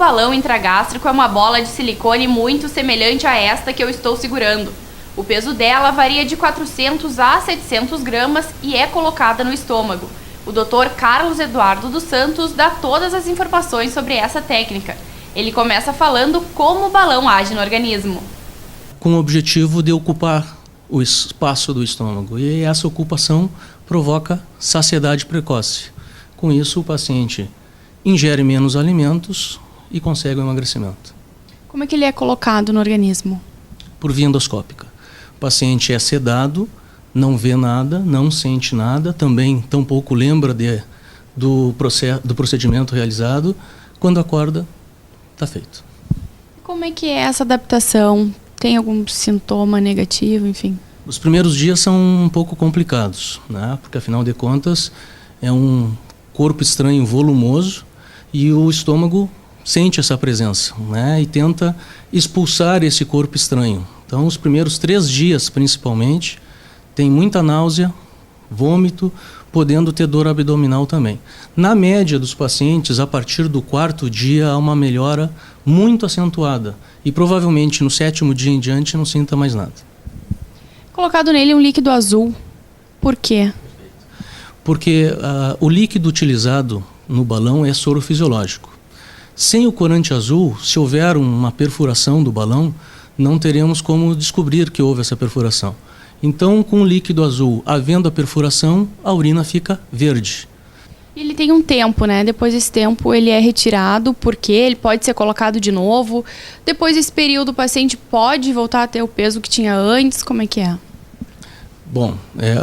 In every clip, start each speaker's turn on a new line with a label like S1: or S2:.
S1: balão intragástrico é uma bola de silicone muito semelhante a esta que eu estou segurando. O peso dela varia de 400 a 700 gramas e é colocada no estômago. O Dr. Carlos Eduardo dos Santos dá todas as informações sobre essa técnica. Ele começa falando como o balão age no organismo.
S2: Com o objetivo de ocupar o espaço do estômago. E essa ocupação provoca saciedade precoce. Com isso, o paciente ingere menos alimentos e consegue o emagrecimento.
S3: Como é que ele é colocado no organismo?
S2: Por via endoscópica. O paciente é sedado, não vê nada, não sente nada, também tampouco lembra do procedimento realizado. Quando acorda, está feito.
S3: Como é que é essa adaptação? Tem algum sintoma negativo, enfim?
S2: Os primeiros dias são um pouco complicados, né? Porque afinal de contas é um corpo estranho volumoso e o estômago sente essa presença, né? E tenta expulsar esse corpo estranho. Então os primeiros 3 dias principalmente tem muita náusea, vômito, podendo ter dor abdominal também. Na média dos pacientes, a partir do 4º dia há uma melhora muito acentuada e provavelmente no 7º dia em diante não sinta mais nada.
S3: Colocado nele um líquido azul. Por quê?
S2: Porque o líquido utilizado no balão é soro fisiológico. Sem o corante azul, se houver uma perfuração do balão, não teremos como descobrir que houve essa perfuração. Então, com o líquido azul, havendo a perfuração, a urina fica verde.
S3: Ele tem um tempo, né? Depois desse tempo ele é retirado, porque ele pode ser colocado de novo. Depois desse período o paciente pode voltar a ter o peso que tinha antes, como é que é?
S2: Bom,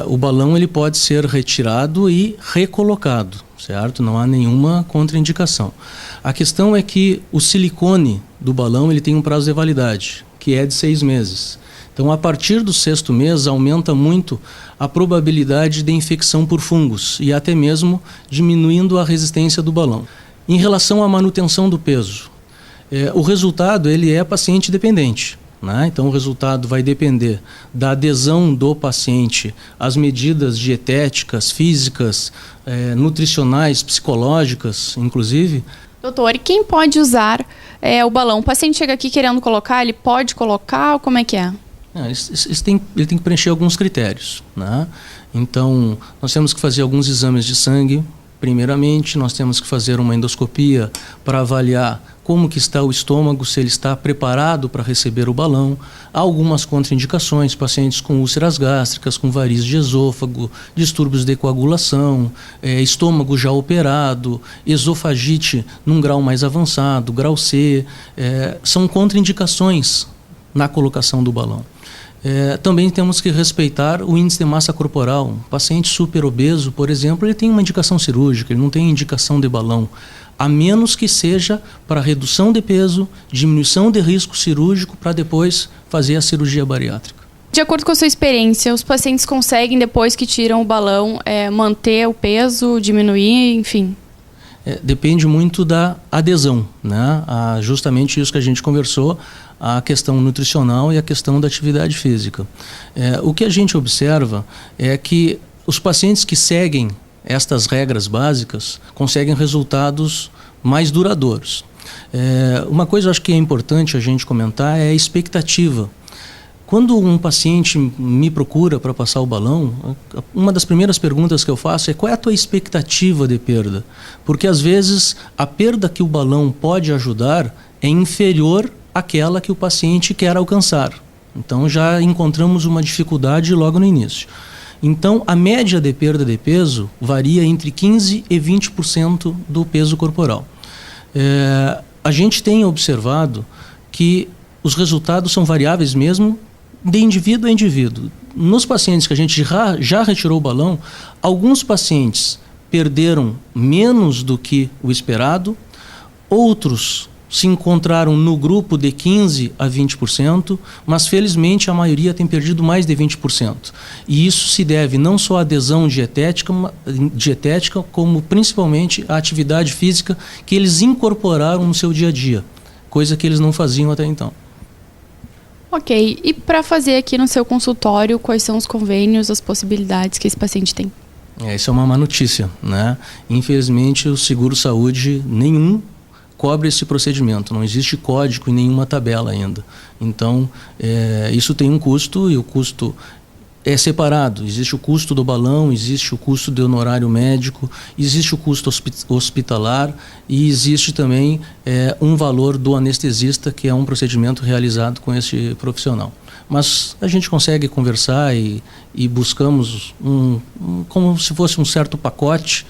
S2: o balão ele pode ser retirado e recolocado, certo? Não há nenhuma contraindicação. A questão é que o silicone do balão ele tem um prazo de validade, que é de 6 meses. Então, a partir do 6º mês, aumenta muito a probabilidade de infecção por fungos e até mesmo diminuindo a resistência do balão. Em relação à manutenção do peso, o resultado ele é paciente dependente, né? Então, o resultado vai depender da adesão do paciente às medidas dietéticas, físicas, nutricionais, psicológicas, inclusive.
S3: Doutor, e quem pode usar o balão? O paciente chega aqui querendo colocar, ele pode colocar ou como é que é?
S2: Ele tem que preencher alguns critérios, né? Então, nós temos que fazer alguns exames de sangue. Primeiramente, nós temos que fazer uma endoscopia para avaliar como que está o estômago, se ele está preparado para receber o balão. Há algumas contraindicações, pacientes com úlceras gástricas, com varizes de esôfago, distúrbios de coagulação, estômago já operado, esofagite num grau mais avançado, grau C, são contraindicações na colocação do balão. Também temos que respeitar o índice de massa corporal. Um paciente super obeso, por exemplo, ele tem uma indicação cirúrgica, ele não tem indicação de balão, a menos que seja para redução de peso, diminuição de risco cirúrgico para depois fazer a cirurgia bariátrica.
S3: De acordo com a sua experiência, os pacientes conseguem, depois que tiram o balão, manter o peso, diminuir, enfim?
S2: Depende muito da adesão, né? Justamente isso que a gente conversou, a questão nutricional e a questão da atividade física. O que a gente observa é que os pacientes que seguem estas regras básicas conseguem resultados mais duradouros. Uma coisa eu acho que é importante a gente comentar é a expectativa. Quando um paciente me procura para passar o balão, uma das primeiras perguntas que eu faço é: qual é a tua expectativa de perda? Porque às vezes a perda que o balão pode ajudar é inferior àquela que o paciente quer alcançar. Então já encontramos uma dificuldade logo no início. Então a média de perda de peso varia entre 15% e 20% do peso corporal. A gente tem observado que os resultados são variáveis mesmo de indivíduo a indivíduo. Nos pacientes que a gente já retirou o balão, alguns pacientes perderam menos do que o esperado, outros se encontraram no grupo de 15% a 20%, mas felizmente a maioria tem perdido mais de 20%. E isso se deve não só à adesão dietética, como principalmente à atividade física que eles incorporaram no seu dia a dia, coisa que eles não faziam até então.
S3: Ok, e para fazer aqui no seu consultório, quais são os convênios, as possibilidades que esse paciente tem?
S2: Isso é uma má notícia, né? Infelizmente o seguro-saúde nenhum cobre esse procedimento, não existe código em nenhuma tabela ainda. Então, isso tem um custo, e o custo é separado. Existe o custo do balão, existe o custo do honorário médico, existe o custo hospitalar e existe também um valor do anestesista, que é um procedimento realizado com esse profissional. Mas a gente consegue conversar e buscamos como se fosse um certo pacote